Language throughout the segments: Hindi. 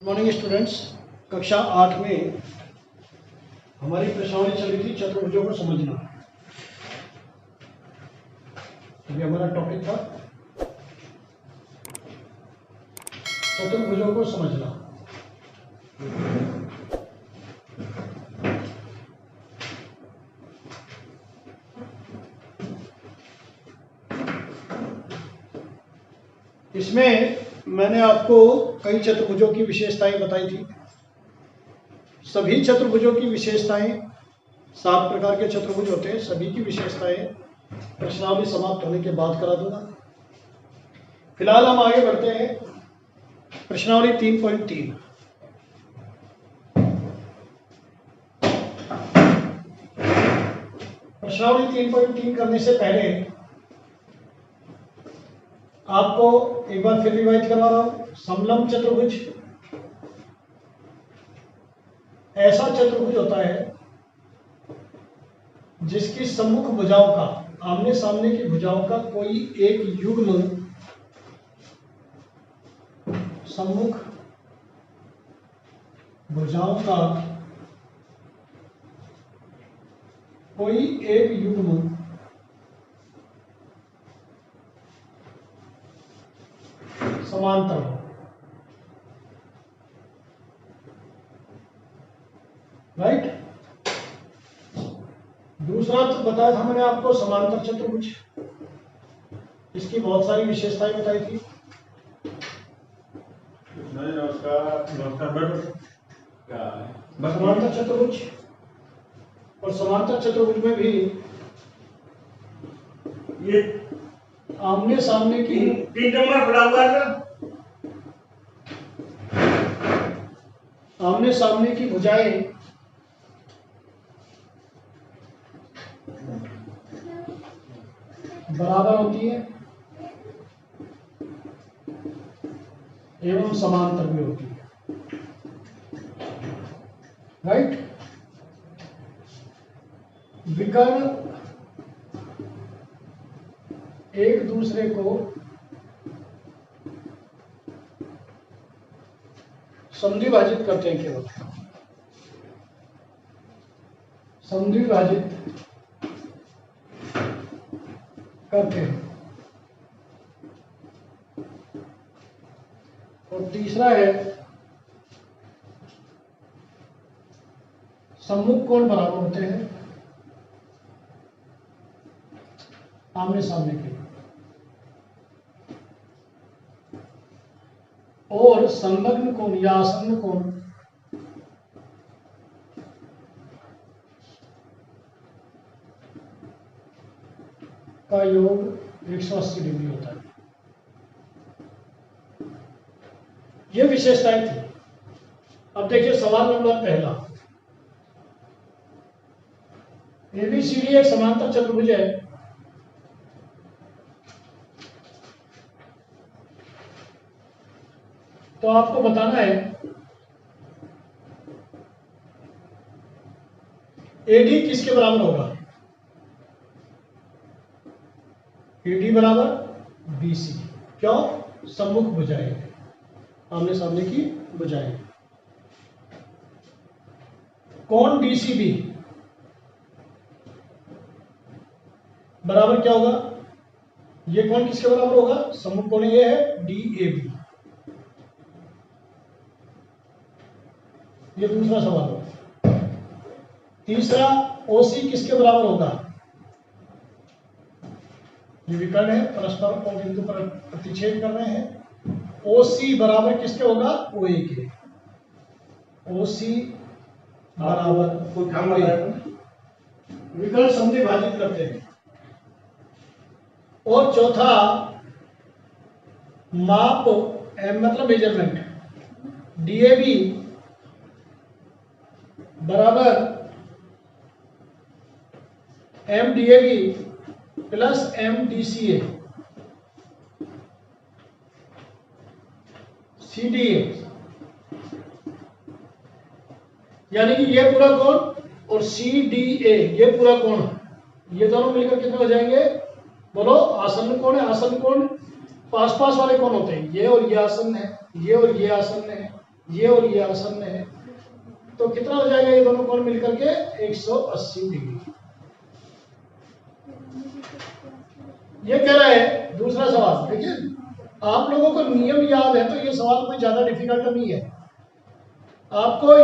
Morning students. कक्षा 8 में हमारी प्रश्नावली चल रही थी चतुर्भुजों को समझना। ये हमारा टॉपिक था चतुर्भुजों को समझना। इसमें मैंने आपको कई चतुर्भुजों की विशेषताएं बताई थी। सभी चतुर्भुजों की विशेषताएं, 7 प्रकार के चतुर्भुज होते हैं, सभी की विशेषताएं प्रश्नावली समाप्त होने के बाद करा दूंगा। फिलहाल हम आगे बढ़ते हैं प्रश्नावली 3.3। प्रश्नावली 3.3 करने से पहले आपको एक बार फिर रिवाइज करवा रहा हूं। समलंब चतुर्भुज ऐसा चतुर्भुज होता है जिसकी सम्मुख भुजाओं का, आमने सामने की भुजाओं का कोई एक युग्म, सम्मुख भुजाओं का कोई एक युग्म समांतर हो। राइट। दूसरा तो बताया था मैंने आपको समांतर चतुर्भुज, इसकी बहुत सारी विशेषताएं बताई थी। नमस्कार। समांतर चतुर्भुज, और समांतर चतुर्भुज में भी ये आमने सामने की 3 नंबर खुला हुआ है। आमने सामने की भुजाएं बराबर होती है एवं समांतर भी होती है। राइट। विकर्ण एक दूसरे को समद्विभाजित करते हैं, केवल समद्विभाजित करते हैं। और तीसरा है सम्मुख कोण बराबर होते हैं आमने सामने के, और संलग्न कोण या आसन्न कोण का योग 180 डिग्री होता है। ये विशेषताएं थी। अब देखिए सवाल नंबर पहला। एबीसीडी एक समांतर चतुर्भुज है। तो आपको बताना है एडी किसके बराबर होगा। एडी बराबर बीसी। क्यों? सम्मुख भुजाएं, आमने सामने की भुजाएं। कोण डीसीबी बराबर क्या होगा? ये कोण किसके बराबर होगा? सम्मुख कोण ये है डीएबी। ये दूसरा सवाल होगा। तीसरा, ओसी किसके बराबर होगा? ये विकर्ण है, परस्पर को बिंदु पर प्रतिच्छेद कर रहे हैं। ओसी बराबर किसके होगा? ओए के। ओसी बराबर ओए। विकर्ण समद्विभाजित करते हैं। और चौथा, माप मतलब मेजरमेंट, डीएबी बराबर m DAB plus m DCA CDA. यानी कि ये पूरा कोण और सीडीए ये पूरा कोण, ये दोनों मिलकर कितने हो जाएंगे? बोलो। आसन्न कोण है। आसन्न कोण पास पास वाले कोण होते हैं, ये और ये आसन्न है, ये और ये आसन्न है, ये और ये आसन्न है, तो कितना हो जाएगा ये दोनों कोण मिलकर के 180 डिग्री। ये कह रहा है दूसरा सवाल। देखिए आप लोगों को नियम याद है तो ये सवाल कोई ज्यादा डिफिकल्ट नहीं है। आपको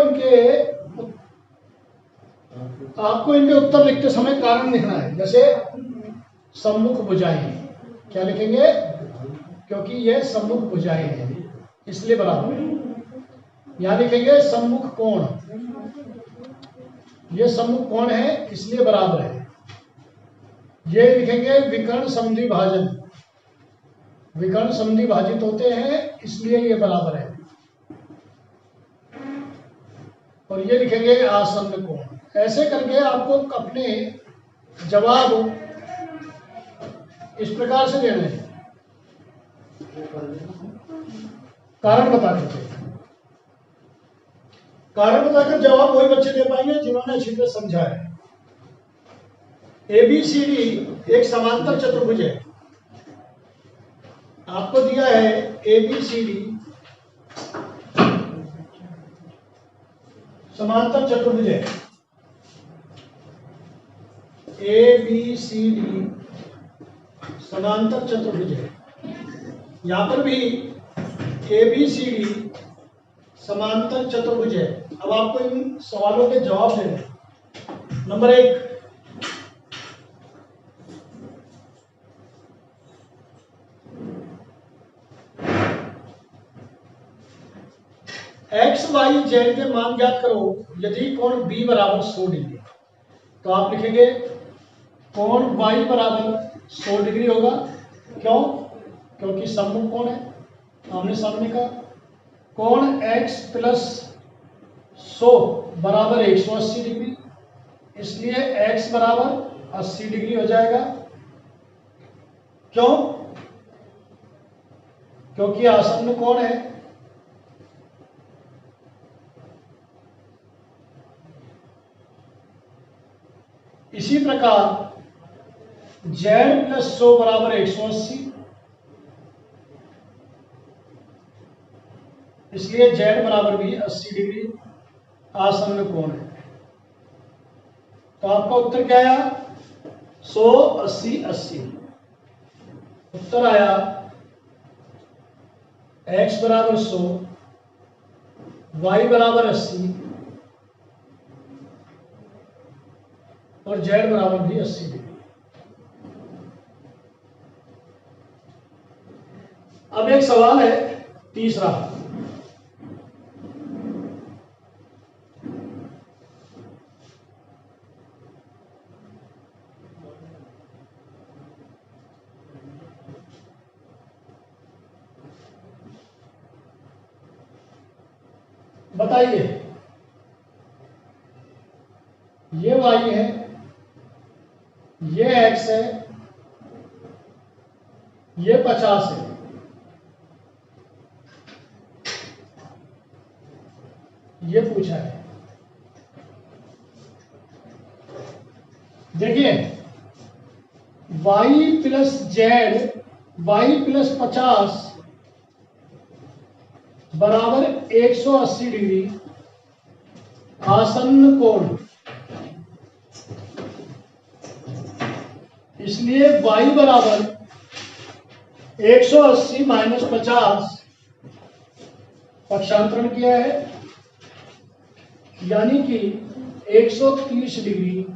इनके उत्तर लिखते समय कारण लिखना है। जैसे सम्मुख भुजाएं, क्या लिखेंगे? क्योंकि ये सम्मुख भुजाएं हैं इसलिए बराबर है। यहां लिखेंगे सम्मुख कोण, ये सम्मुख कोण है इसलिए बराबर है। ये लिखेंगे विकर्ण समद्विभाजन, विकर्ण समद्विभाजित होते हैं इसलिए ये बराबर है। और ये लिखेंगे आसन्न कोण। ऐसे करके आपको अपने जवाब इस प्रकार से देने हैं, कारण बता करके। कारण बताकर जवाब वही बच्चे दे पाएंगे जिन्होंने अच्छी तरह समझा है। ABCD एक समांतर चतुर्भुज है। आपको दिया है ABCD समांतर चतुर्भुज है। ABCD समांतर चतुर्भुज है। यहां पर भी ABCD समांतर चतुर्भुज है। अब आपको इन सवालों के जवाब देने हैं। नंबर 1, x, y, z के मान ज्ञात करो यदि कोण B बराबर 100 डिग्री। तो आप लिखेंगे कोण y बराबर 100 डिग्री होगा। क्यों? क्योंकि सम्मुख कोण है, आमने सामने का। कोण x प्लस 100 बराबर 180 डिग्री, इसलिए x बराबर 80 डिग्री हो जाएगा। क्यों? क्योंकि आसन्न कोण है। इसी प्रकार z प्लस 100 बराबर 180, इसलिए z बराबर भी 80 डिग्री आसन्न कोण है। तो आपका उत्तर क्या आया? 100, 80, 80। उत्तर आया x बराबर 100, y बराबर 80 और z बराबर भी 80 डिग्री। अब एक सवाल है तीसरा। बताइए, ये y है, ये x है, ये 50 है। ये पूछा है। देखिए y plus Z, y plus 50 बराबर 180 डिग्री आसन्न कोण, इसलिए y बराबर 180 माइनस 50 पक्षांतरण किया है, यानी कि 130 डिग्री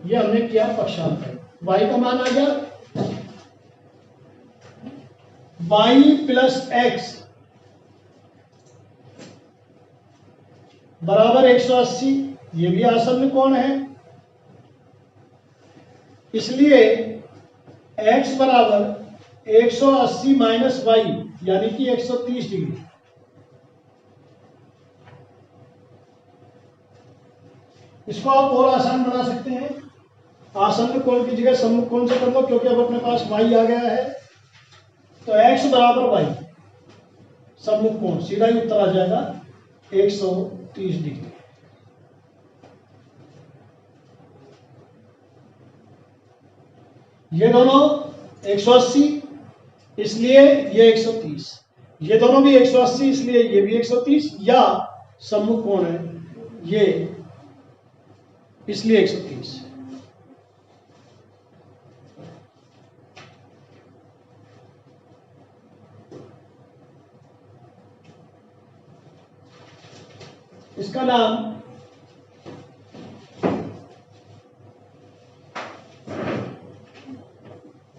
ये हमने किया पक्षांतर। y का मान आ गया y प्लस एक्स बराबर 180, ये भी आसन्न कोण है, इसलिए x बराबर 180 माइनस y यानी कि 130 डिग्री। इसको आप और आसान बना सकते हैं। आसन्न कोण की जगह सम्मुख कोण से कर दो, क्योंकि अब अपने पास y आ गया है। तो x बराबर y सम्मुख कोण, सीधा ही उत्तर आ जाएगा 130 डिग्री। ये दोनों 180, इसलिए ये 130। ये दोनों भी 180 इसलिए ये भी 130, या सम्मुख कोण है ये इसलिए 130। इसका नाम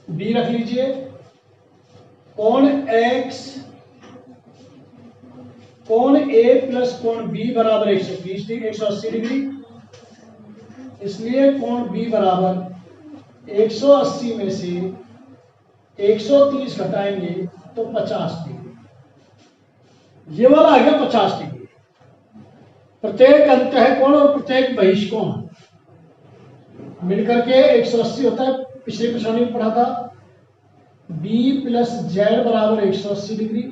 बी रख लीजिए। कोण एक्स, कोण ए प्लस कोण बी बराबर 180 डिग्री, इसलिए कोण बी बराबर 180 में से 130 घटाएंगे तो 50 डिग्री। ये वाला आ गया 50 डिग्री। प्रत्येक अंतः कोण और प्रत्येक बहिष्कोण मिलकर के 180 होता है। पिछले प्रश्न में पढ़ा था b प्लस जेड बराबर 180 डिग्री,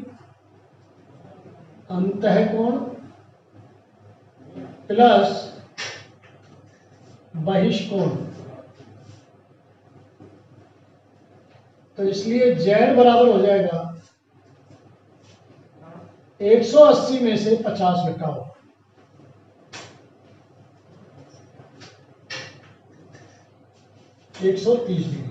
अंतः कोण प्लस बहिष्कोण। तो इसलिए जेड बराबर हो जाएगा 180 में से 50 घटाओ, 130 डिग्री।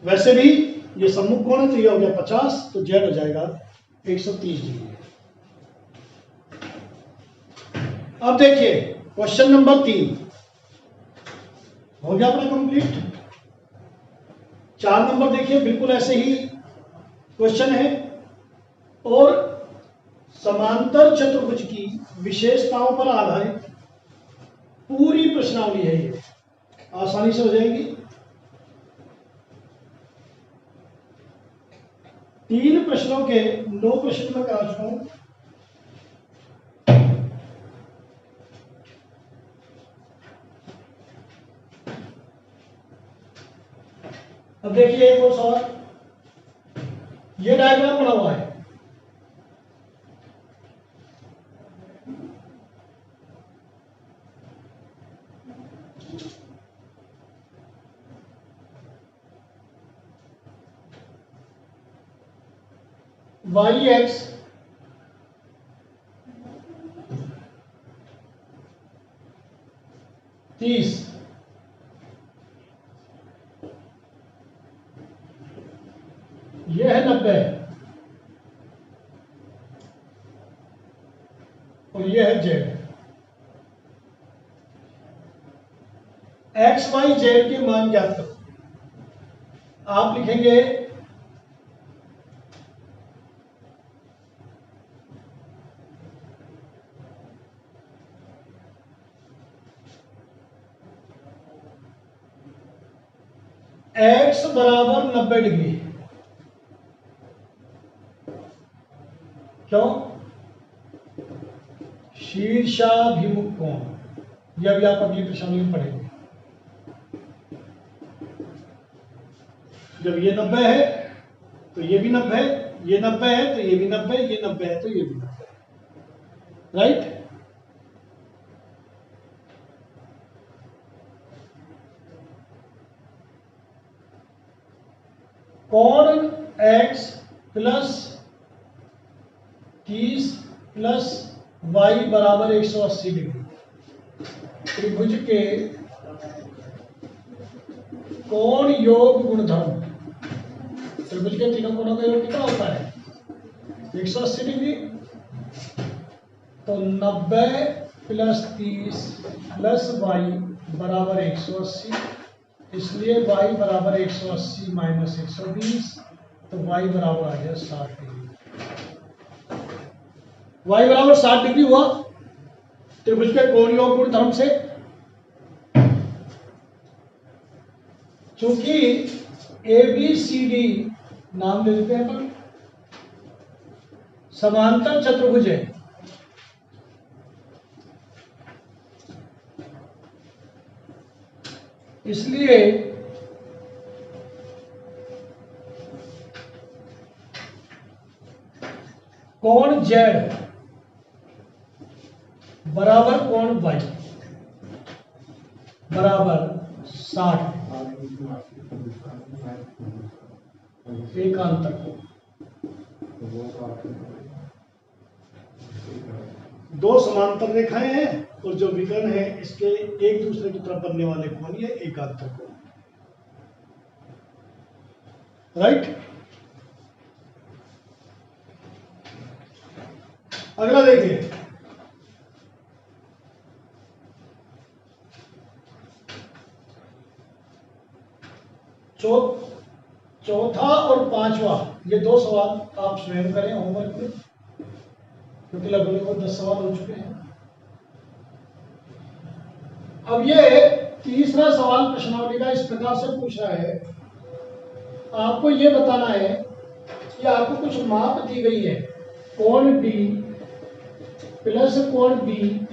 वैसे भी ये सम्मुख कोण है तो ये हो गया 50, तो जेड हो जाएगा 130 डिग्री। अब देखिए क्वेश्चन नंबर 3 हो गया अपना कंप्लीट। 4 नंबर देखिए बिल्कुल ऐसे ही क्वेश्चन है, और समांतर चतुर्भुज की विशेषताओं पर आधारित पूरी प्रश्नावली है। ये आसानी से हो जाएगी। 3 प्रश्नों के 9 प्रश्न मैं करा चुका हूं। अब देखिए एक और सवाल, ये डायग्राम बना हुआ है। वाई एक्स तीस, यह है 90 और यह है जेड। एक्स वाई जेड के मान ज्ञात करो। आप लिखेंगे एक्स बराबर 90 डिग्री। क्यों? शीर्षाभिमुख कोण। यह भी आप अगली प्रश्नावली में पढ़ेंगे। जब ये 90 है तो ये भी 90 है, ये 90 है तो ये भी 90 है, ये 90 है तो ये भी 90 है। राइट? कोण x प्लस 30 प्लस वाई बराबर 180 डिग्री त्रिभुज के कोण योग गुणधर्म। त्रिभुज के तीनों कोणों का योग कितना होता है? 180 डिग्री। तो 90 प्लस 30 प्लस वाई बराबर 180, इसलिए y बराबर 180 माइनस 120, तो y बराबर आ गया 60 डिग्री। y बराबर 60 डिग्री हुआ त्रिभुज के कोण योग गुण धर्म से। चूंकि ए बी सी डी नाम दे देते हैं अपन, समांतर चतुर्भुज है, इसलिए कोण जेड बराबर कोण वाई बराबर 60 एकांतर कोण। दो समांतर रेखाएं हैं और जो विकर्ण है इसके एक दूसरे की तरफ बनने वाले कोण ये एकांतर कोण, राइट। अगला देखिए, चौथा और पांचवा, ये दो सवाल आप स्वयं करें होमवर्क में, क्योंकि लगभग 10 सवाल हो चुके हैं। अब ये तीसरा सवाल प्रश्नावली का इस प्रकार से पूछ रहा है, आपको ये बताना है कि आपको कुछ माप दी गई है, कोण डी प्लस कोण बी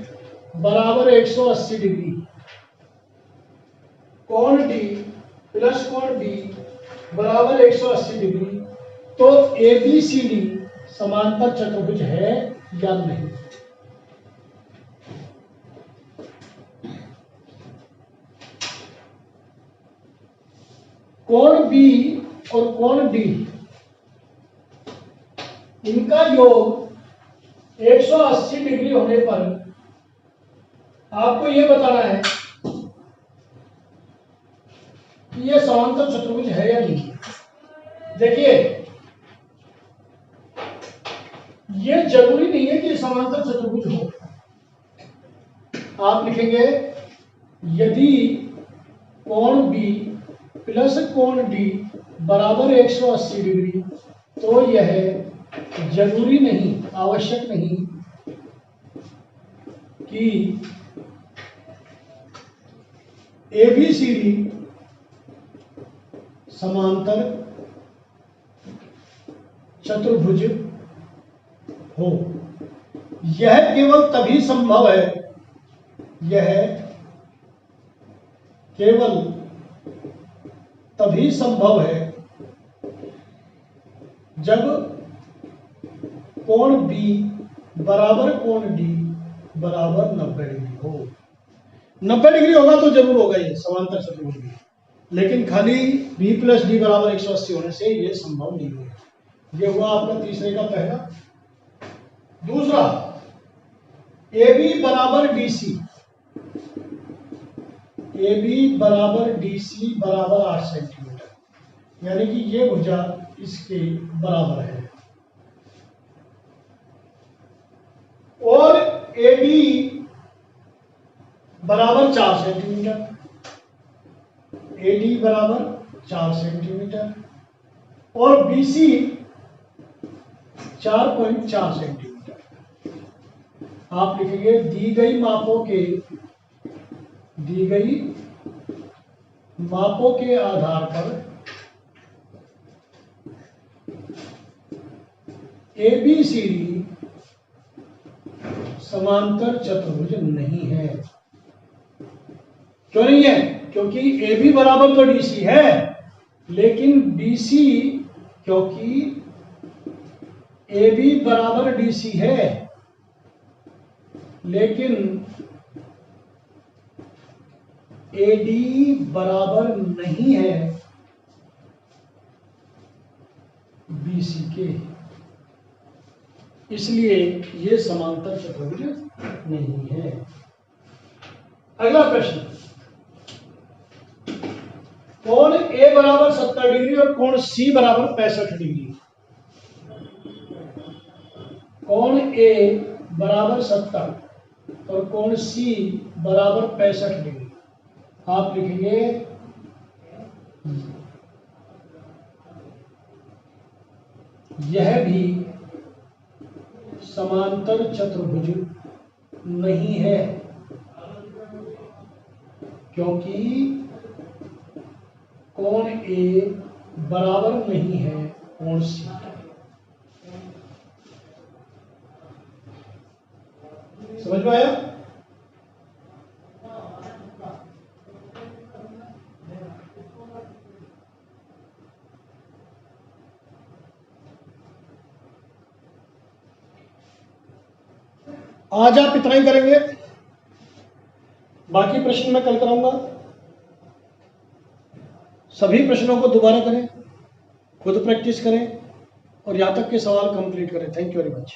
बराबर 180 डिग्री, कोण डी प्लस कोण बी बराबर 180 डिग्री, तो ABCD समांतर चतुर्भुज है या नहीं। कोण B और कोण D इनका योग 180 डिग्री होने पर आपको यह बताना है कि यह समांतर चतुर्भुज है या नहीं। देखिए, यह जरूरी नहीं है कि समांतर चतुर्भुज हो। आप लिखेंगे यदि कोण B प्लस कोण D बराबर 180 डिग्री, तो यह जरूरी नहीं, आवश्यक नहीं कि ABCD समांतर चतुर्भुज हो। यह केवल तभी संभव है, यह केवल तभी संभव है जब कोण B बराबर कोण D बराबर 90 डिग्री हो। 90 डिग्री होगा तो जरूर होगा ये समांतर चतुर्भुज भी, लेकिन खाली B प्लस D बराबर 180 होने से ये संभव नहीं है। ये हुआ आपका तीसरे का पहला। दूसरा, AB बराबर DC, AB बराबर DC बराबर 8 सेंटीमीटर, यानी कि ये भुजा इसके बराबर है, और AD बराबर 4 सेंटीमीटर, AD बराबर 4 सेंटीमीटर और BC 4.4 सेंटीमीटर। आप लिखेंगे दी गई मापों के आधार पर ABCD समांतर चतुर्भुज नहीं है। क्यों नहीं है? क्योंकि AB बराबर तो DC है, लेकिन BC, क्योंकि AB बराबर DC है लेकिन AD बराबर नहीं है BC के, इसलिए ये समांतर चतुर्भुज नहीं है। अगला प्रश्न, कोण A बराबर 70 डिग्री और कोण C बराबर 65 डिग्री। कोण A बराबर 70 और कोण C बराबर 65 डिग्री। आप लिखेंगे यह भी समांतर चतुर्भुज नहीं है, क्योंकि कोण A बराबर नहीं है कोण C। समझ में आया? आज आप इतना ही करेंगे, बाकी प्रश्न मैं कल कराऊंगा। सभी प्रश्नों को दोबारा करें, खुद प्रैक्टिस करें और यहाँ तक के सवाल कंप्लीट करें। Thank you very much.